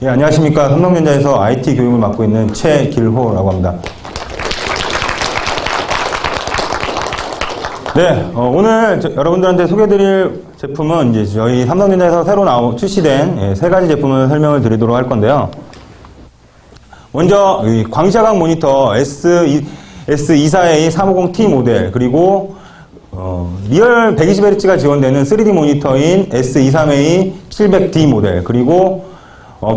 예, 안녕하십니까. 삼성전자에서 IT 교육을 맡고 있는 최길호라고 합니다. 네, 오늘 여러분들한테 소개해드릴 제품은 이제 저희 삼성전자에서 새로 출시된 세 가지 제품을 설명을 드리도록 할 건데요. 먼저 이 광시야각 모니터 S24A 350T 모델, 그리고 리얼 120Hz가 지원되는 3D 모니터인 S23A 700D 모델, 그리고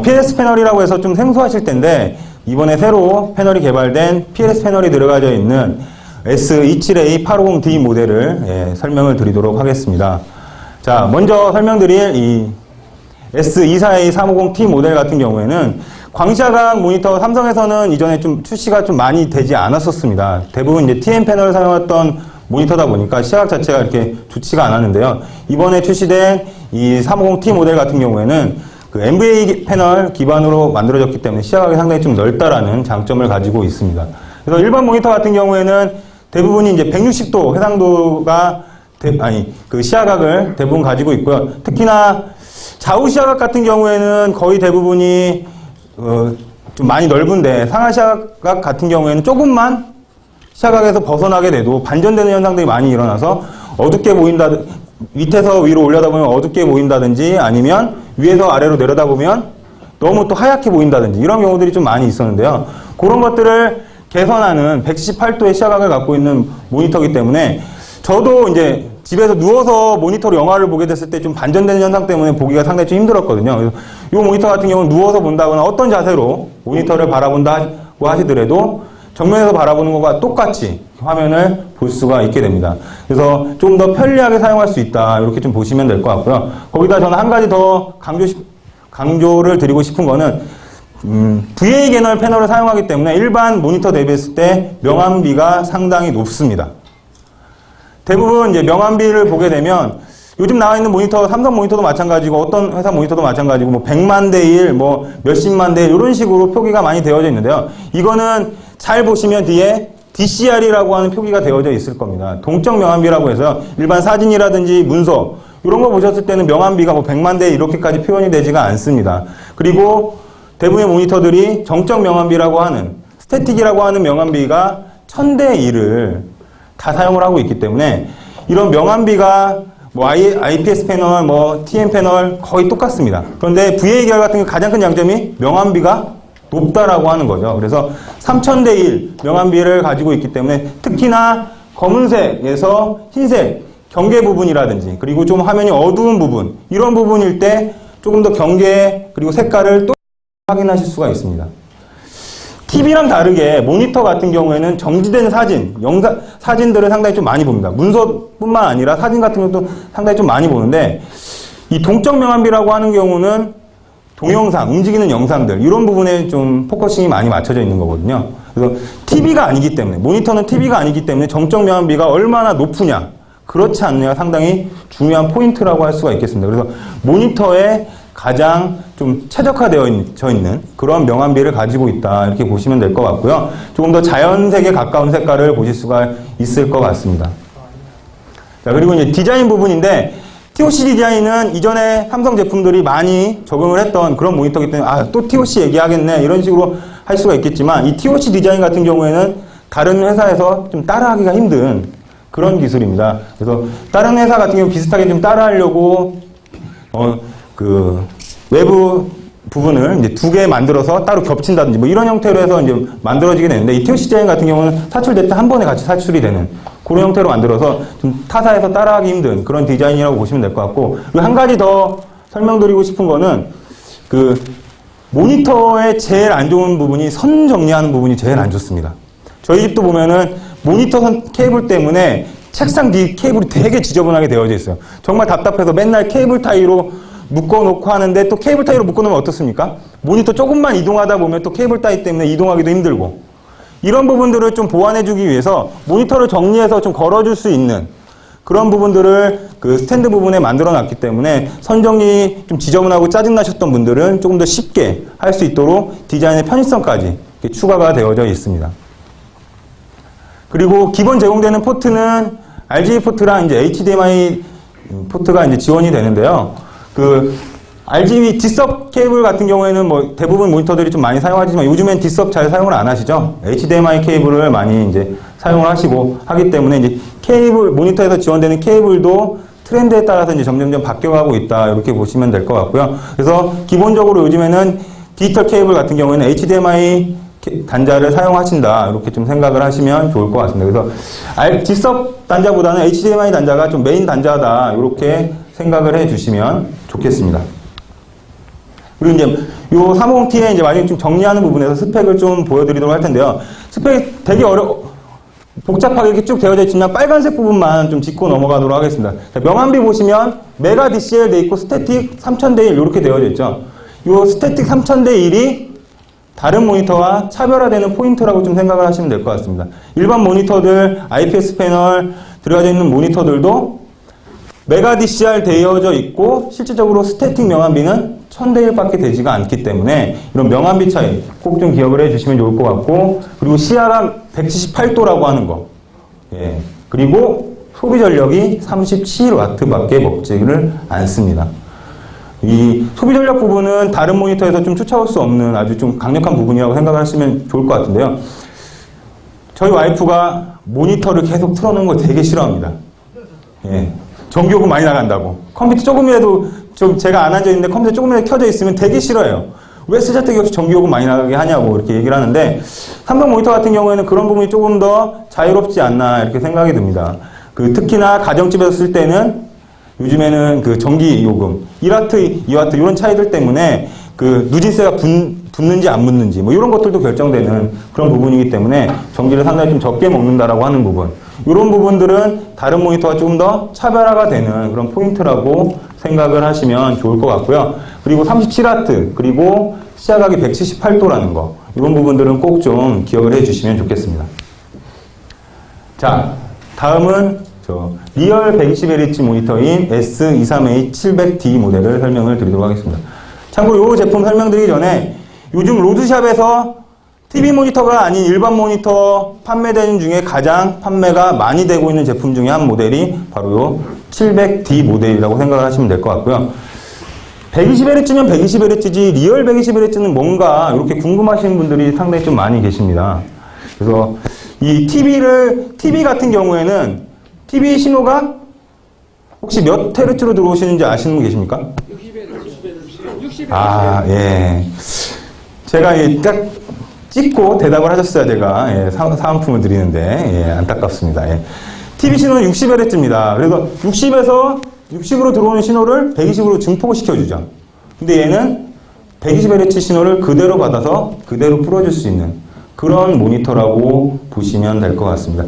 PLS 패널이라고 해서 좀 생소하실 텐데 이번에 새로 패널이 개발된 PLS 패널이 들어가져 있는 S27A 850D 모델을 설명을 드리도록 하겠습니다. 자, 먼저 설명드릴 이 S24A 350T 모델 같은 경우에는 광시야각 모니터 삼성에서는 이전에 좀 출시가 좀 많이 되지 않았었습니다. 대부분 이제 TN 패널을 사용했던 모니터다 보니까 시야각 자체가 이렇게 좋지가 않았는데요. 이번에 출시된 이 350T 모델 같은 경우에는 그 NVA 패널 기반으로 만들어졌기 때문에 시야각이 상당히 좀 넓다라는 장점을 가지고 있습니다. 그래서 일반 모니터 같은 경우에는 대부분이 이제 160도 해상도가 그 시야각을 대부분 가지고 있고요. 특히나 좌우 시야각 같은 경우에는 거의 대부분이 좀 많이 넓은데 상하 시야각 같은 경우에는 조금만 시야각에서 벗어나게 돼도 반전되는 현상들이 많이 일어나서 어둡게 보인다, 밑에서 위로 올려다보면 어둡게 보인다든지 아니면 위에서 아래로 내려다보면 너무 또 하얗게 보인다든지 이런 경우들이 좀 많이 있었는데요. 그런 것들을 개선하는 178도의 시야각을 갖고 있는 모니터이기 때문에 저도 이제 집에서 누워서 모니터로 영화를 보게 됐을 때 좀 반전되는 현상 때문에 보기가 상당히 좀 힘들었거든요. 그래서 이 모니터 같은 경우는 누워서 본다거나 어떤 자세로 모니터를 바라본다고 하시더라도 정면에서 바라보는 것과 똑같이 화면을 볼 수가 있게 됩니다. 그래서 좀 더 편리하게 사용할 수 있다, 이렇게 좀 보시면 될 것 같고요. 거기다 저는 한 가지 더 강조를 드리고 싶은 거는 VA 계열 패널을 사용하기 때문에 일반 모니터 대비했을 때 명암비가 상당히 높습니다. 대부분 이제 명암비를 보게 되면 요즘 나와 있는 모니터, 삼성 모니터도 마찬가지고 어떤 회사 모니터도 마찬가지고 뭐 100만 대 1, 뭐 몇십만 대 1 이런 식으로 표기가 많이 되어져 있는데요. 이거는 잘 보시면 뒤에 DCR이라고 하는 표기가 되어져 있을 겁니다. 동적 명암비라고 해서 일반 사진이라든지 문서 이런 거 보셨을 때는 명암비가 뭐 100만 대 이렇게까지 표현이 되지가 않습니다. 그리고 대부분의 모니터들이 정적 명암비라고 하는 스태틱이라고 하는 명암비가 1000대 1을 다 사용을 하고 있기 때문에 이런 명암비가 뭐 IPS 패널, 뭐 TN 패널 거의 똑같습니다. 그런데 VA 계열 같은 경우 가장 큰 장점이 명암비가 높다라고 하는 거죠. 그래서 3000대 1 명암비를 가지고 있기 때문에 특히나 검은색에서 흰색 경계 부분이라든지 그리고 좀 화면이 어두운 부분 이런 부분일 때 조금 더 경계 그리고 색깔을 또 확인하실 수가 있습니다. TV랑 다르게 모니터 같은 경우에는 정지된 사진들을 상당히 좀 많이 봅니다. 문서뿐만 아니라 사진 같은 것도 상당히 좀 많이 보는데 이 동적 명암비라고 하는 경우는 동영상, 움직이는 영상들 이런 부분에 좀 포커싱이 많이 맞춰져 있는 거거든요. 그래서 TV가 아니기 때문에 모니터는 TV가 아니기 때문에 정적 명암비가 얼마나 높으냐 그렇지 않느냐가 상당히 중요한 포인트라고 할 수가 있겠습니다. 그래서 모니터에 가장 좀 최적화되어 있는 그런 명암비를 가지고 있다 이렇게 보시면 될 것 같고요. 조금 더 자연색에 가까운 색깔을 보실 수가 있을 것 같습니다. 자, 그리고 이제 디자인 부분인데 TOC 디자인은 이전에 삼성 제품들이 많이 적용을 했던 그런 모니터이기 때문에 또 TOC 얘기하겠네 이런 식으로 할 수가 있겠지만 이 TOC 디자인 같은 경우에는 다른 회사에서 좀 따라하기가 힘든 그런 기술입니다. 그래서 다른 회사 같은 경우 비슷하게 좀 따라하려고 그 외부 부분을 이제 두 개 만들어서 따로 겹친다든지 뭐 이런 형태로 해서 이제 만들어지게 되는데 이 TOC 디자인 같은 경우는 사출될 때 한 번에 같이 사출이 되는 그런 형태로 만들어서 좀 타사에서 따라하기 힘든 그런 디자인이라고 보시면 될 것 같고, 그리고 한 가지 더 설명드리고 싶은 거는 그 모니터의 제일 안 좋은 부분이 선 정리하는 부분이 제일 안 좋습니다. 저희 집도 보면은 모니터 선 케이블 때문에 책상 뒤 케이블이 되게 지저분하게 되어져 있어요. 정말 답답해서 맨날 케이블 타이로 묶어놓고 하는데 또 케이블 타이로 묶어놓으면 어떻습니까? 모니터 조금만 이동하다 보면 또 케이블 타이 때문에 이동하기도 힘들고 이런 부분들을 좀 보완해주기 위해서 모니터를 정리해서 좀 걸어줄 수 있는 그런 부분들을 그 스탠드 부분에 만들어 놨기 때문에 선 정리 좀 지저분하고 짜증나셨던 분들은 조금 더 쉽게 할 수 있도록 디자인의 편의성까지 추가가 되어져 있습니다. 그리고 기본 제공되는 포트는 RGB 포트랑 이제 HDMI 포트가 이제 지원이 되는데요. 그 RGB D섭 케이블 같은 경우에는 뭐 대부분 모니터들이 좀 많이 사용하지만 요즘엔 D섭 잘 사용을 안 하시죠? HDMI 케이블을 많이 이제 사용을 하시고 하기 때문에 이제 케이블, 모니터에서 지원되는 케이블도 트렌드에 따라서 이제 점점점 바뀌어가고 있다. 이렇게 보시면 될 것 같고요. 그래서 기본적으로 요즘에는 디지털 케이블 같은 경우에는 HDMI 단자를 사용하신다. 이렇게 좀 생각을 하시면 좋을 것 같습니다. 그래서 D섭 단자보다는 HDMI 단자가 좀 메인 단자다. 이렇게 생각을 해 주시면 좋겠습니다. 그리고 이제 요 350T에 이제 마지막 좀 정리하는 부분에서 스펙을 좀 보여드리도록 할 텐데요. 스펙 되게 복잡하게 이렇게 쭉 되어져 있지만 빨간색 부분만 좀 짚고 넘어가도록 하겠습니다. 자, 명암비 보시면 메가 DCL 돼 있고 스태틱 3000대 1 이렇게 되어져 있죠. 요 스태틱 3000대 1이 다른 모니터와 차별화되는 포인트라고 좀 생각을 하시면 될 것 같습니다. 일반 모니터들, IPS 패널 들어가져 있는 모니터들도 메가 DCR 되어져 있고 실질적으로 스태틱 명암비는 1000대 1밖에 되지가 않기 때문에 이런 명암비 차이 꼭 좀 기억을 해주시면 좋을 것 같고, 그리고 시야가 178도라고 하는 거, 예. 그리고 소비 전력이 37W밖에 먹지를 않습니다. 이 소비 전력 부분은 다른 모니터에서 좀 쫓아올 수 없는 아주 좀 강력한 부분이라고 생각을 하시면 좋을 것 같은데요. 저희 와이프가 모니터를 계속 틀어놓는 거 되게 싫어합니다. 예. 전기요금 많이 나간다고. 컴퓨터 조금이라도 좀 제가 안 앉아있는데 컴퓨터 조금이라도 켜져 있으면 되게 싫어해요. 왜 쓰잘데기 없이 전기요금 많이 나가게 하냐고 이렇게 얘기를 하는데, 삼성 모니터 같은 경우에는 그런 부분이 조금 더 자유롭지 않나 이렇게 생각이 듭니다. 특히나 가정집에서 쓸 때는 요즘에는 전기요금 1W, 2W 이런 차이들 때문에 누진세가 붙는지 안 붙는지 뭐 이런 것들도 결정되는 그런 부분이기 때문에 전기를 상당히 좀 적게 먹는다라고 하는 부분, 이런 부분들은 다른 모니터와 조금 더 차별화가 되는 그런 포인트라고 생각을 하시면 좋을 것 같고요. 그리고 37W 그리고 시야각이 178도라는 거, 이런 부분들은 꼭 좀 기억을 해주시면 좋겠습니다. 자, 다음은 리얼 120Hz 모니터인 S23A700D 모델을 설명을 드리도록 하겠습니다. 참고로 이 제품 설명드리기 전에 요즘 로드샵에서 TV 모니터가 아닌 일반 모니터 판매되는 중에 가장 판매가 많이 되고 있는 제품 중에 한 모델이 바로 이 700D 모델이라고 생각을 하시면 될 것 같고요. 120Hz면 120Hz지 리얼 120Hz는 뭔가 이렇게 궁금하시는 분들이 상당히 좀 많이 계십니다. 그래서 이 TV 같은 경우에는 TV 신호가 혹시 몇 헤르츠로 들어오시는지 아시는 분 계십니까? 60Hz. 아, 예. 제가 딱 찍고 대답을 하셨어야 제가 사은품을 드리는데, 안타깝습니다. TV 신호는 60Hz입니다. 그래서 60으로 들어오는 신호를 120으로 증폭을 시켜주죠. 근데 얘는 120Hz 신호를 그대로 받아서 그대로 풀어줄 수 있는 그런 모니터라고 보시면 될 것 같습니다.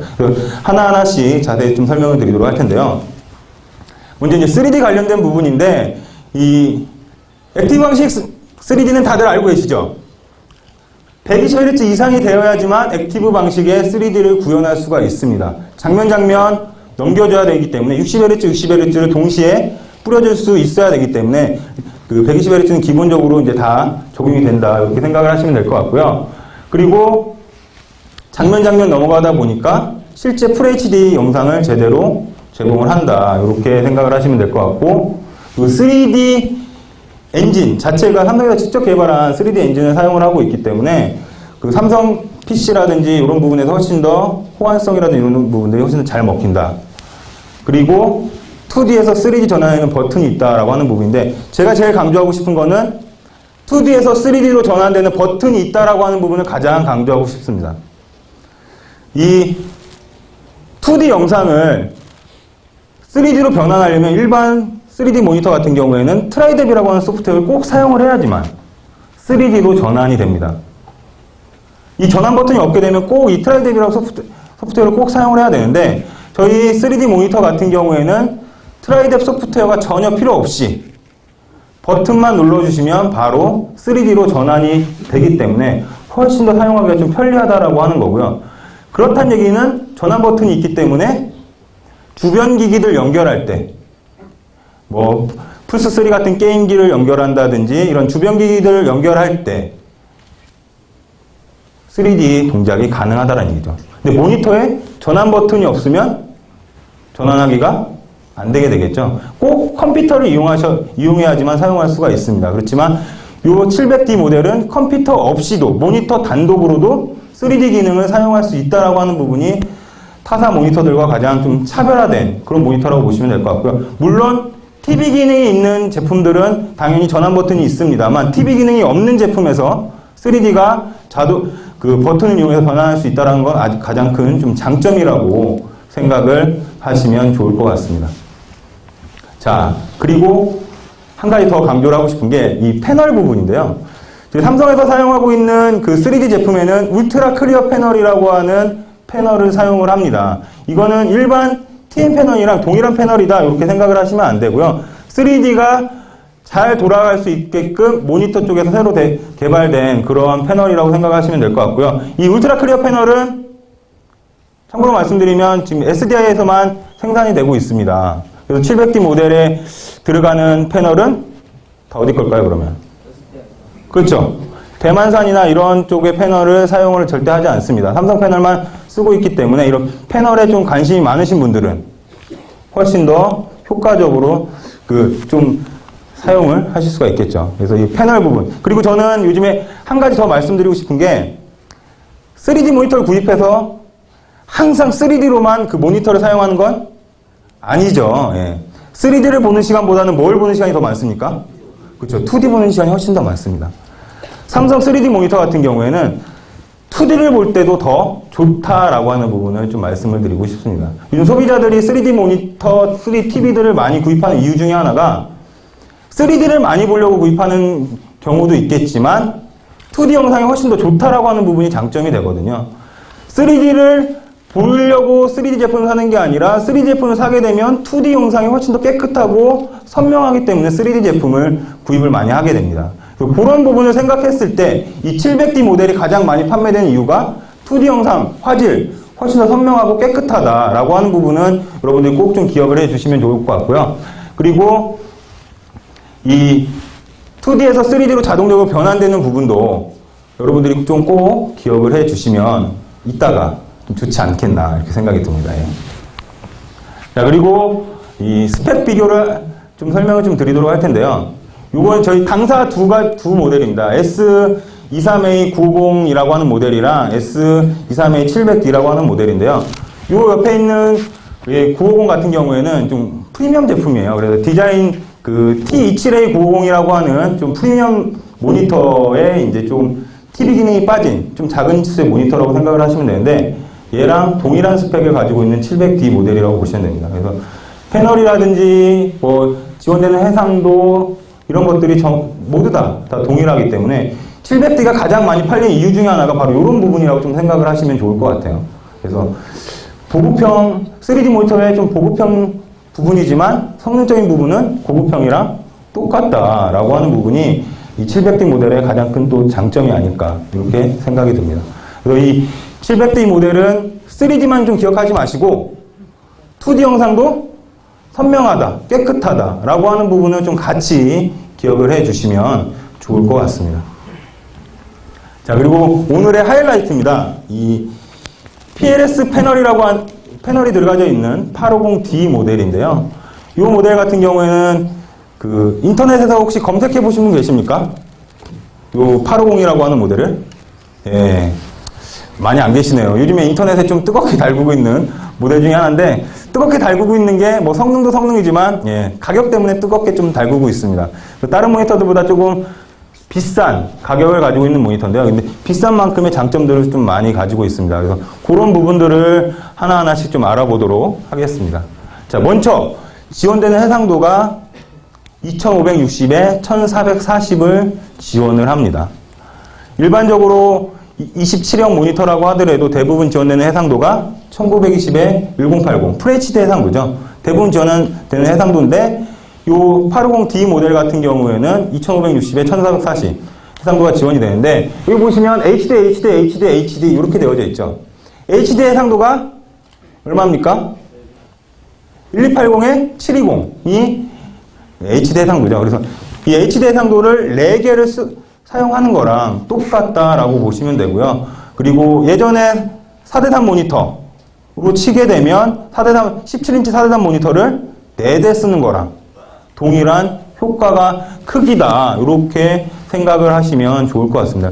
하나하나씩 자세히 좀 설명을 드리도록 할 텐데요. 먼저 이제 3D 관련된 부분인데, 이 액티브 방식 3D는 다들 알고 계시죠? 120Hz 이상이 되어야지만 액티브 방식의 3D를 구현할 수가 있습니다. 장면 넘겨줘야 되기 때문에 60Hz, 60Hz를 동시에 뿌려줄 수 있어야 되기 때문에 120Hz는 기본적으로 이제 다 적용이 된다, 이렇게 생각을 하시면 될 것 같고요. 그리고 장면 넘어가다 보니까 실제 FHD 영상을 제대로 제공을 한다, 이렇게 생각을 하시면 될 것 같고, 3D 엔진 자체가 삼성에서 직접 개발한 3D 엔진을 사용을 하고 있기 때문에 삼성 PC라든지 이런 부분에서 훨씬 더 호환성이라든지 이런 부분들이 훨씬 더 잘 먹힌다. 그리고 2D에서 3D 전환에는 버튼이 있다라고 하는 부분인데, 제가 제일 강조하고 싶은 거는 2D에서 3D로 전환되는 버튼이 있다라고 하는 부분을 가장 강조하고 싶습니다. 이 2D 영상을 3D로 변환하려면 일반 3D 모니터 같은 경우에는 트라이뎁이라고 하는 소프트웨어를 꼭 사용을 해야지만 3D로 전환이 됩니다. 이 전환 버튼이 없게 되면 꼭 이 트라이뎁이라는 소프트웨어를 꼭 사용을 해야 되는데, 저희 3D 모니터 같은 경우에는 트라이뎁 소프트웨어가 전혀 필요 없이 버튼만 눌러주시면 바로 3D로 전환이 되기 때문에 훨씬 더 사용하기가 좀 편리하다라고 하는 거고요. 그렇다는 얘기는 전환 버튼이 있기 때문에 주변 기기들 연결할 때, 뭐 플스3 같은 게임기를 연결한다든지 이런 주변 기기들을 연결할 때 3D 동작이 가능하다는 얘기죠. 근데 모니터에 전환 버튼이 없으면 전환하기가 안 되게 되겠죠. 꼭 컴퓨터를 이용해야지만 사용할 수가 있습니다. 그렇지만 이 700D 모델은 컴퓨터 없이도 모니터 단독으로도 3D 기능을 사용할 수 있다라고 하는 부분이 타사 모니터들과 가장 좀 차별화된 그런 모니터라고 보시면 될 것 같고요. 물론 TV 기능이 있는 제품들은 당연히 전환 버튼이 있습니다만 TV 기능이 없는 제품에서 3D가 그 버튼을 이용해서 변환할 수 있다는 건 아주 가장 큰 좀 장점이라고 생각을 하시면 좋을 것 같습니다. 자, 그리고 한 가지 더 강조를 하고 싶은 게 이 패널 부분인데요. 삼성에서 사용하고 있는 그 3D 제품에는 울트라 클리어 패널이라고 하는 패널을 사용을 합니다. 이거는 일반 TN 패널이랑 동일한 패널이다 이렇게 생각을 하시면 안 되고요. 3D가 잘 돌아갈 수 있게끔 모니터 쪽에서 새로 개발된 그러한 패널이라고 생각하시면 될 것 같고요. 이 울트라 클리어 패널은 참고로 말씀드리면 지금 SDI에서만 생산이 되고 있습니다. 그래서 700D 모델에 들어가는 패널은 다 어디 걸까요, 그러면? 그렇죠. 대만산이나 이런 쪽의 패널을 사용을 절대 하지 않습니다. 삼성 패널만 쓰고 있기 때문에 이런 패널에 좀 관심이 많으신 분들은 훨씬 더 효과적으로 좀 사용을 하실 수가 있겠죠. 그래서 이 패널 부분. 그리고 저는 요즘에 한 가지 더 말씀드리고 싶은 게 3D 모니터를 구입해서 항상 3D로만 그 모니터를 사용하는 건 아니죠. 예. 3D를 보는 시간보다는 뭘 보는 시간이 더 많습니까? 그렇죠. 2D 보는 시간이 훨씬 더 많습니다. 삼성 3D 모니터 같은 경우에는 2D를 볼 때도 더 좋다라고 하는 부분을 좀 말씀을 드리고 싶습니다. 요즘 소비자들이 3D 모니터, 3D TV들을 많이 구입하는 이유 중에 하나가 3D를 많이 보려고 구입하는 경우도 있겠지만 2D 영상이 훨씬 더 좋다라고 하는 부분이 장점이 되거든요. 3D를 보려고 3D 제품을 사는 게 아니라 3D 제품을 사게 되면 2D 영상이 훨씬 더 깨끗하고 선명하기 때문에 3D 제품을 구입을 많이 하게 됩니다. 그런 부분을 생각했을 때 이 700D 모델이 가장 많이 판매되는 이유가 2D 영상, 화질 훨씬 더 선명하고 깨끗하다라고 하는 부분은 여러분들이 꼭 좀 기억을 해주시면 좋을 것 같고요. 그리고 이 2D에서 3D로 자동적으로 변환되는 부분도 여러분들이 좀 꼭 기억을 해주시면 이따가 좀 좋지 않겠나 이렇게 생각이 듭니다. 예. 자, 그리고 이 스펙 비교를 좀 설명을 좀 드리도록 할 텐데요. 요건 저희 당사 두 모델입니다. S23A90이라고 하는 모델이랑 S23A700D라고 하는 모델인데요. 요 옆에 있는 950 같은 경우에는 좀 프리미엄 제품이에요. 그래서 디자인 T27A950이라고 하는 좀 프리미엄 모니터에 이제 좀 TV 기능이 빠진 좀 작은 수의 모니터라고 생각을 하시면 되는데 얘랑 동일한 스펙을 가지고 있는 700D 모델이라고 보시면 됩니다. 그래서 패널이라든지 뭐 지원되는 해상도 이런 것들이 모두 다 동일하기 때문에 700D가 가장 많이 팔린 이유 중에 하나가 바로 이런 부분이라고 좀 생각을 하시면 좋을 것 같아요. 그래서 보급형 3D 모니터의 좀 보급형 부분이지만 성능적인 부분은 고급형이랑 똑같다라고 하는 부분이 이 700D 모델의 가장 큰 또 장점이 아닐까 이렇게 생각이 듭니다. 그래서 이 700D 모델은 3D만 좀 기억하지 마시고 2D 영상도 선명하다, 깨끗하다 라고 하는 부분을 좀 같이 기억을 해 주시면 좋을 것 같습니다. 자, 그리고 오늘의 하이라이트입니다. 이 PLS 패널이 들어가져 있는 850D 모델인데요. 이 모델 같은 경우에는 인터넷에서 혹시 검색해 보신 분 계십니까? 이 850이라고 하는 모델을? 예. 많이 안 계시네요. 요즘에 인터넷에 좀 뜨겁게 달구고 있는 모델 중에 하나인데, 뜨겁게 달구고 있는 게 뭐 성능도 성능이지만, 예, 가격 때문에 뜨겁게 좀 달구고 있습니다. 다른 모니터들보다 조금 비싼 가격을 가지고 있는 모니터인데요. 근데 비싼 만큼의 장점들을 좀 많이 가지고 있습니다. 그래서 그런 부분들을 하나하나씩 좀 알아보도록 하겠습니다. 자, 먼저 지원되는 해상도가 2560에 1440을 지원을 합니다. 일반적으로 27형 모니터라고 하더라도 대부분 지원되는 해상도가 1920에 1080 FHD 해상도죠. 대부분 지원되는 해상도인데 이 850D 모델 같은 경우에는 2560에 1440 해상도가 지원이 되는데 여기 보시면 HD 이렇게 되어져 있죠. HD 해상도가 얼마입니까? 1280에 720이 HD 해상도죠. 그래서 이 HD 해상도를 4개를 사용하는 거랑 똑같다라고 보시면 되고요. 그리고 예전에 4대3 모니터로 치게 되면 17인치 4대3 모니터를 4대 쓰는 거랑 동일한 효과가 크기다. 이렇게 생각을 하시면 좋을 것 같습니다.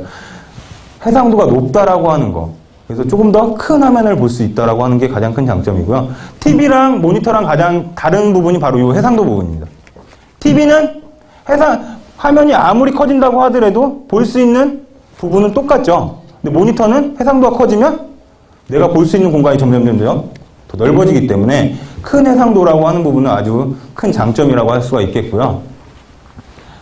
해상도가 높다라고 하는 거. 그래서 조금 더 큰 화면을 볼 수 있다라고 하는 게 가장 큰 장점이고요. TV랑 모니터랑 가장 다른 부분이 바로 이 해상도 부분입니다. TV는 화면이 아무리 커진다고 하더라도 볼 수 있는 부분은 똑같죠. 근데 모니터는 해상도가 커지면 내가 볼 수 있는 공간이 점점 더 넓어지기 때문에 큰 해상도라고 하는 부분은 아주 큰 장점이라고 할 수가 있겠고요.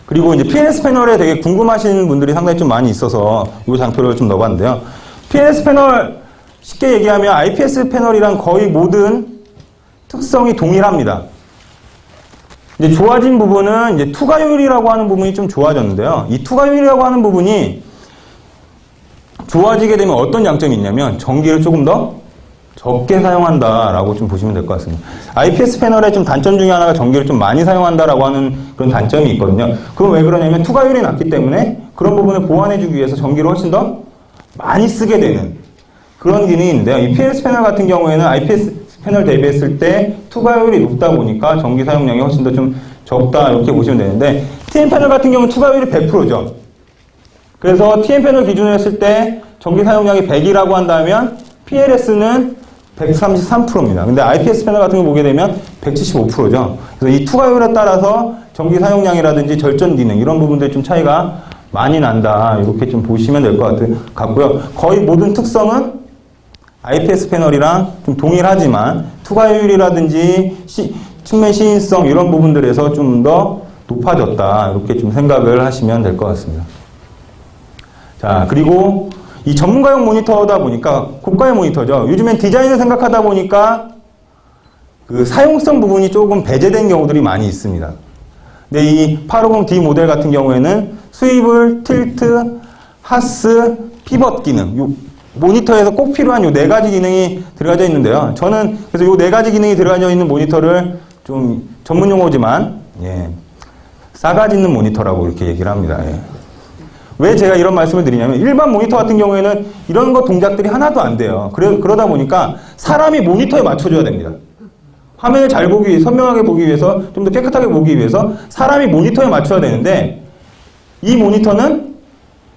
그리고 이제 PLS 패널에 되게 궁금하신 분들이 상당히 좀 많이 있어서 이 장표를 좀 넣어봤는데요. PLS 패널 쉽게 얘기하면 IPS 패널이랑 거의 모든 특성이 동일합니다. 이제 좋아진 부분은 이제 투과율이라고 하는 부분이 좀 좋아졌는데요. 이 투과율이라고 하는 부분이 좋아지게 되면 어떤 장점이 있냐면 전기를 조금 더 적게 사용한다라고 좀 보시면 될 것 같습니다. IPS 패널의 좀 단점 중에 하나가 전기를 좀 많이 사용한다라고 하는 그런 단점이 있거든요. 그건 왜 그러냐면 투과율이 낮기 때문에 그런 부분을 보완해주기 위해서 전기를 훨씬 더 많이 쓰게 되는 그런 기능이 있는데요. 이 PLS 패널 같은 경우에는 IPS 패널 대비했을 때 투과율이 높다 보니까 전기 사용량이 훨씬 더 좀 적다 이렇게 보시면 되는데 TN 패널 같은 경우는 투과율이 100%죠. 그래서 TN 패널 기준으로 했을 때 전기 사용량이 100이라고 한다면 PLS는 133%입니다. 근데 IPS 패널 같은 거 보게 되면 175%죠. 그래서 이 투과율에 따라서 전기 사용량이라든지 절전 기능 이런 부분들이 좀 차이가 많이 난다. 이렇게 좀 보시면 될 것 같고요. 거의 모든 특성은 IPS 패널이랑 좀 동일하지만 투과율이라든지 측면 시인성 이런 부분들에서 좀 더 높아졌다. 이렇게 좀 생각을 하시면 될 것 같습니다. 자, 그리고 이 전문가용 모니터다 보니까 고가의 모니터죠. 요즘엔 디자인을 생각하다 보니까 그 사용성 부분이 조금 배제된 경우들이 많이 있습니다. 근데 이 850D 모델 같은 경우에는 스위블, 틸트, 하스, 피벗 기능 요 모니터에서 꼭 필요한 요 4가지 기능이 들어가져 있는데요. 저는 그래서 요 4가지 기능이 들어가져 있는 모니터를 좀 전문 용어지만 싸가지 있는 모니터라고 이렇게 얘기를 합니다. 왜 제가 이런 말씀을 드리냐면 일반 모니터 같은 경우에는 이런 거 동작들이 하나도 안 돼요. 그러다 보니까 사람이 모니터에 맞춰줘야 됩니다. 화면을 잘 보기 위해 선명하게 보기 위해서 좀 더 깨끗하게 보기 위해서 사람이 모니터에 맞춰야 되는데 이 모니터는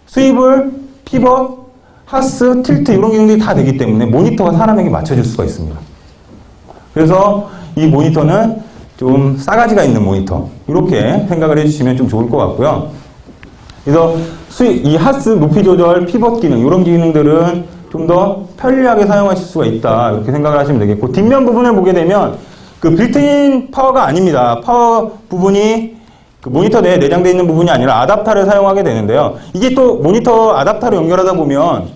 스위블, 피벗, 하스, 틸트 이런 기능들이 다 되기 때문에 모니터가 사람에게 맞춰줄 수가 있습니다. 그래서 이 모니터는 좀 싸가지가 있는 모니터 이렇게 생각을 해주시면 좀 좋을 것 같고요. 그래서 이 하스 높이 조절, 피벗 기능 이런 기능들은 좀 더 편리하게 사용하실 수가 있다 이렇게 생각을 하시면 되겠고 뒷면 부분을 보게 되면 그 빌트인 파워가 아닙니다. 파워 부분이 그 모니터 내에 내장되어 있는 부분이 아니라 아답터를 사용하게 되는데요. 이게 또 모니터 아답터로 연결하다 보면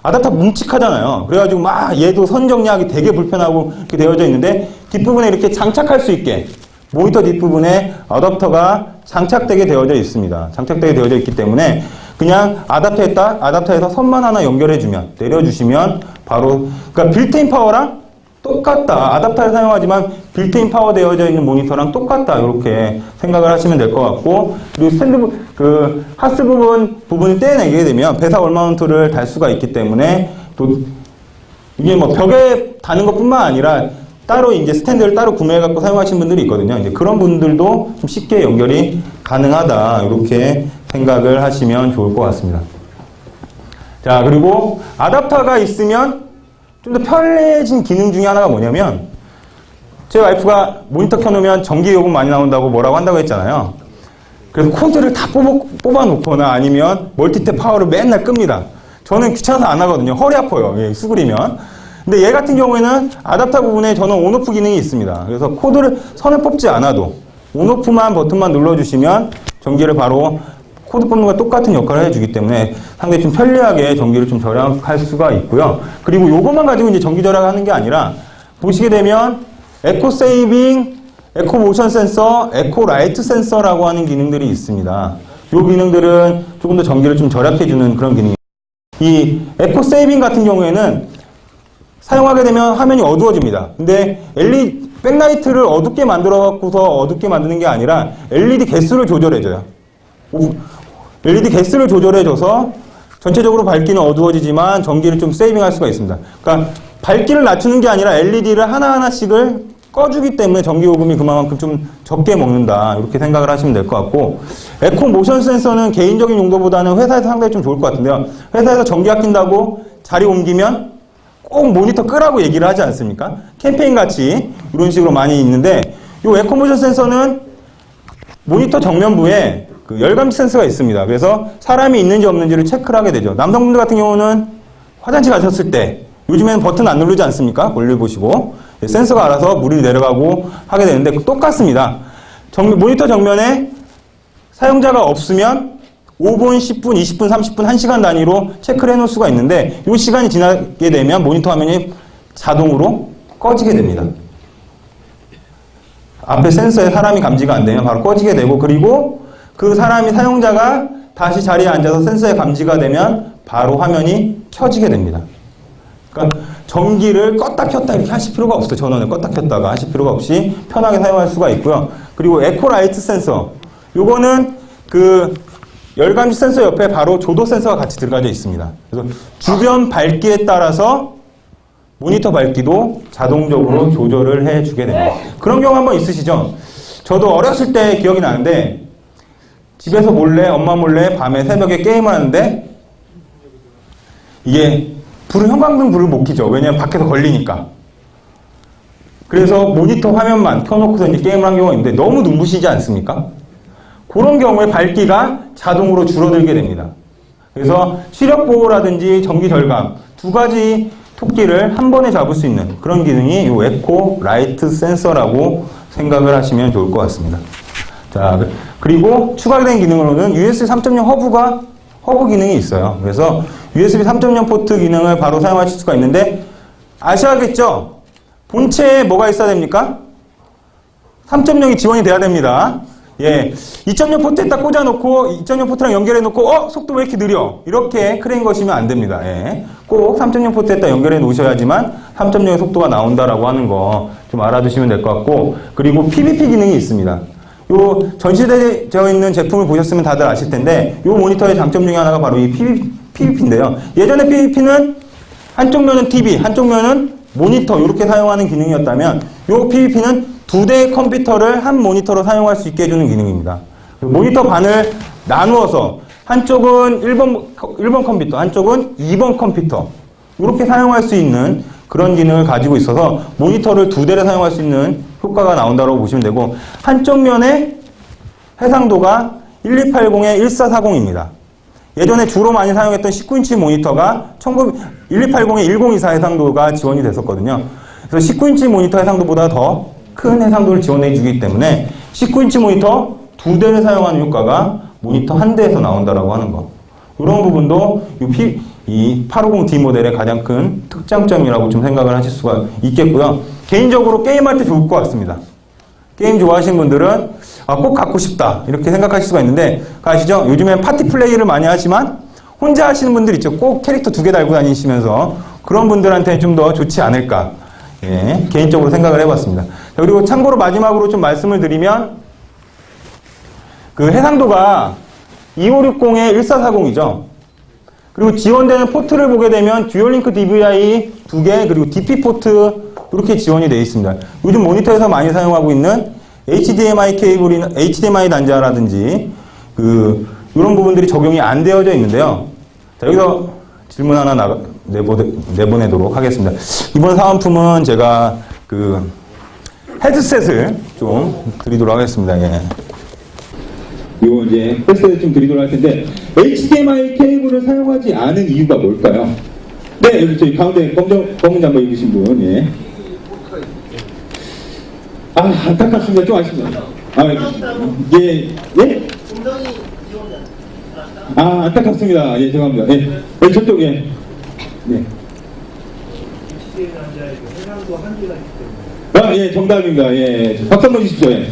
아답터 뭉직하잖아요. 그래가지고 막 얘도 선 정리하기 되게 불편하고 이렇게 되어져 있는데 뒷부분에 이렇게 장착할 수 있게 모니터 뒷부분에 어댑터가 장착되게 되어져 있습니다. 장착되게 되어져 있기 때문에 그냥 아답터에서 선만 하나 연결해주면 내려주시면 바로 그러니까 빌트인 파워랑 똑같다. 아답터를 사용하지만 빌트인 파워 되어져 있는 모니터랑 똑같다. 이렇게 생각을 하시면 될 것 같고 그리고 스탠드 하스 부분을 떼내게 되면 배사 월마운트를 달 수가 있기 때문에 또 이게 뭐 벽에 다는 것뿐만 아니라 따로 이제 스탠드를 따로 구매해 갖고 사용하시는 분들이 있거든요. 이제 그런 분들도 좀 쉽게 연결이 가능하다. 이렇게 생각을 하시면 좋을 것 같습니다. 자, 그리고 아답터가 있으면 좀 더 편리해진 기능 중에 하나가 뭐냐면 제 와이프가 모니터 켜놓으면 전기 요금 많이 나온다고 뭐라고 한다고 했잖아요. 그래서 코드를 다 뽑아 놓거나 아니면 멀티탭 파워를 맨날 끕니다. 저는 귀찮아서 안 하거든요. 허리 아파요. 수그리면. 근데 얘 같은 경우에는 아답터 부분에 저는 온오프 기능이 있습니다. 그래서 코드를 선을 뽑지 않아도 온오프만 버튼만 눌러주시면 전기를 바로 코드 뽑는 것과 똑같은 역할을 해주기 때문에 상당히 좀 편리하게 전기를 좀 절약할 수가 있고요. 그리고 요것만 가지고 이제 전기 절약하는 게 아니라 보시게 되면 에코 세이빙, 에코 모션 센서, 에코 라이트 센서라고 하는 기능들이 있습니다. 요 기능들은 조금 더 전기를 좀 절약해주는 그런 기능입니다. 이 에코 세이빙 같은 경우에는 사용하게 되면 화면이 어두워집니다. 근데 LED 백라이트를 어둡게 만들어 갖고서 어둡게 만드는 게 아니라 LED 개수를 조절해줘요. LED 개수를 조절해줘서 전체적으로 밝기는 어두워지지만 전기를 좀 세이빙할 수가 있습니다. 그러니까 밝기를 낮추는 게 아니라 LED를 하나하나씩을 꺼주기 때문에 전기요금이 그만큼 좀 적게 먹는다. 이렇게 생각을 하시면 될 것 같고, 에코 모션 센서는 개인적인 용도보다는 회사에서 상당히 좀 좋을 것 같은데요. 회사에서 전기 아낀다고 자리 옮기면 꼭 모니터 끄라고 얘기를 하지 않습니까? 캠페인 같이 이런 식으로 많이 있는데, 이 에코 모션 센서는 모니터 정면부에 그 열감지 센서가 있습니다. 그래서 사람이 있는지 없는지를 체크를 하게 되죠. 남성분들 같은 경우는 화장실 가셨을 때 요즘에는 버튼 안 누르지 않습니까? 볼일 보시고 센서가 알아서 물이 내려가고 하게 되는데 똑같습니다. 모니터 정면에 사용자가 없으면 5분, 10분, 20분, 30분, 1시간 단위로 체크를 해놓을 수가 있는데 이 시간이 지나게 되면 모니터 화면이 자동으로 꺼지게 됩니다. 앞에 센서에 사람이 감지가 안 되면 바로 꺼지게 되고, 그리고 그 사람이 사용자가 다시 자리에 앉아서 센서에 감지가 되면 바로 화면이 켜지게 됩니다. 그러니까 전기를 껐다 켰다 이렇게 하실 필요가 없어요. 전원을 껐다 켰다가 하실 필요가 없이 편하게 사용할 수가 있고요. 그리고 에코라이트 센서, 요거는 그 열감지 센서 옆에 바로 조도 센서가 같이 들어가져 있습니다. 그래서 주변 밝기에 따라서 모니터 밝기도 자동적으로 조절을 해주게 됩니다. 그런 경우 한번 있으시죠? 저도 어렸을 때 기억이 나는데 집에서 몰래, 엄마 몰래 밤에 새벽에 게임을 하는데 이게 형광등 불을 못 켜죠. 왜냐면 밖에서 걸리니까. 그래서 모니터 화면만 켜놓고서 이제 게임을 한 경우가 있는데 너무 눈부시지 않습니까? 그런 경우에 밝기가 자동으로 줄어들게 됩니다. 그래서 시력 보호라든지 전기 절감 두 가지 토끼를 한 번에 잡을 수 있는 그런 기능이 이 에코 라이트 센서라고 생각을 하시면 좋을 것 같습니다. 자, 그리고 추가된 기능으로는 USB 3.0 허브 기능이 있어요. 그래서 USB 3.0 포트 기능을 바로 사용하실 수가 있는데 아셔야겠죠? 본체에 뭐가 있어야 됩니까? 3.0이 지원이 돼야 됩니다. 예, 2.0 포트에 딱 꽂아놓고 2.0 포트랑 연결해놓고 속도 왜 이렇게 느려? 이렇게 크레인 거시면 안 됩니다. 예, 꼭 3.0 포트에 딱 연결해 놓으셔야지만 3.0의 속도가 나온다라고 하는 거 좀 알아두시면 될 것 같고, 그리고 PVP 기능이 있습니다. 요 전시되어 있는 제품을 보셨으면 다들 아실 텐데 요 모니터의 장점 중에 하나가 바로 이 PVP인데요. 예전에 PVP는 한쪽 면은 TV, 한쪽 면은 모니터 이렇게 사용하는 기능이었다면 요 PVP는 두 대의 컴퓨터를 한 모니터로 사용할 수 있게 해주는 기능입니다. 모니터 반을 나누어서 한쪽은 1번 컴퓨터, 한쪽은 2번 컴퓨터 이렇게 사용할 수 있는 그런 기능을 가지고 있어서 모니터를 두 대를 사용할 수 있는 효과가 나온다고 보시면 되고, 한쪽 면의 해상도가 1280에 1440입니다. 예전에 주로 많이 사용했던 19인치 모니터가 1280에 1024 해상도가 지원이 됐었거든요. 그래서 19인치 모니터 해상도보다 더 큰 해상도를 지원해 주기 때문에 19인치 모니터 두 대를 사용하는 효과가 모니터 한 대에서 나온다라고 하는 거. 이런 부분도 이 850D 모델의 가장 큰 특장점이라고 좀 생각을 하실 수가 있겠고요. 개인적으로 게임할 때 좋을 것 같습니다. 게임 좋아하시는 분들은 꼭 갖고 싶다 이렇게 생각하실 수가 있는데, 아시죠? 요즘엔 파티 플레이를 많이 하지만 혼자 하시는 분들 있죠. 꼭 캐릭터 두 개 달고 다니시면서 그런 분들한테 좀 더 좋지 않을까, 예, 개인적으로 생각을 해봤습니다. 자, 그리고 참고로 마지막으로 좀 말씀을 드리면 그 해상도가 2560에 1440이죠. 그리고 지원되는 포트를 보게 되면 듀얼링크 DVI 2개, 그리고 DP 포트 이렇게 지원이 되어 있습니다. 요즘 모니터에서 많이 사용하고 있는 HDMI 케이블이나 HDMI 단자라든지 이런 부분들이 적용이 안 되어져 있는데요. 자, 여기서 질문 하나 내보내도록 하겠습니다. 이번 사은품은 제가 헤드셋을 좀 드리도록 하겠습니다. 예. 요 이제 헤드셋을 좀 드리도록 할 텐데, HDMI 케이블을 사용하지 않은 이유가 뭘까요? 네, 여기 저희 가운데 검은 잠바 입으신 분, 예. 안타깝습니다. 좀 아쉽네요. 예, 예? 안타깝습니다. 예, 죄송합니다. 예, 예, 저쪽, 예. 네. 예, 정답입니다. 예, 박수 한번 주십시오. 예.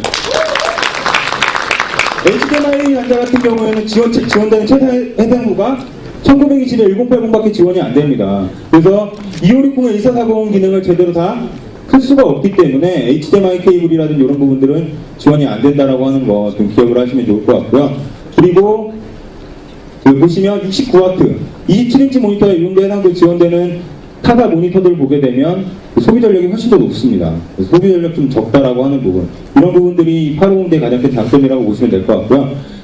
HDMI 단자 같은 경우에는 지원되는 최대 해상도가 1920에 1080밖에 지원이 안 됩니다. 그래서 2560의 1440 기능을 제대로 다 쓸 수가 없기 때문에 HDMI 케이블이라든지 이런 부분들은 지원이 안 된다라고 하는 거 좀 기억을 하시면 좋을 것 같고요. 그리고 보시면 69W, 27인치 모니터에 이 정도 해상도 지원되는 타사 모니터들 보게 되면 소비 전력이 훨씬 더 높습니다. 그래서 소비 전력 좀 적다라고 하는 부분, 이런 부분들이 850대 가장 큰 장점이라고 보시면 될 것 같고요.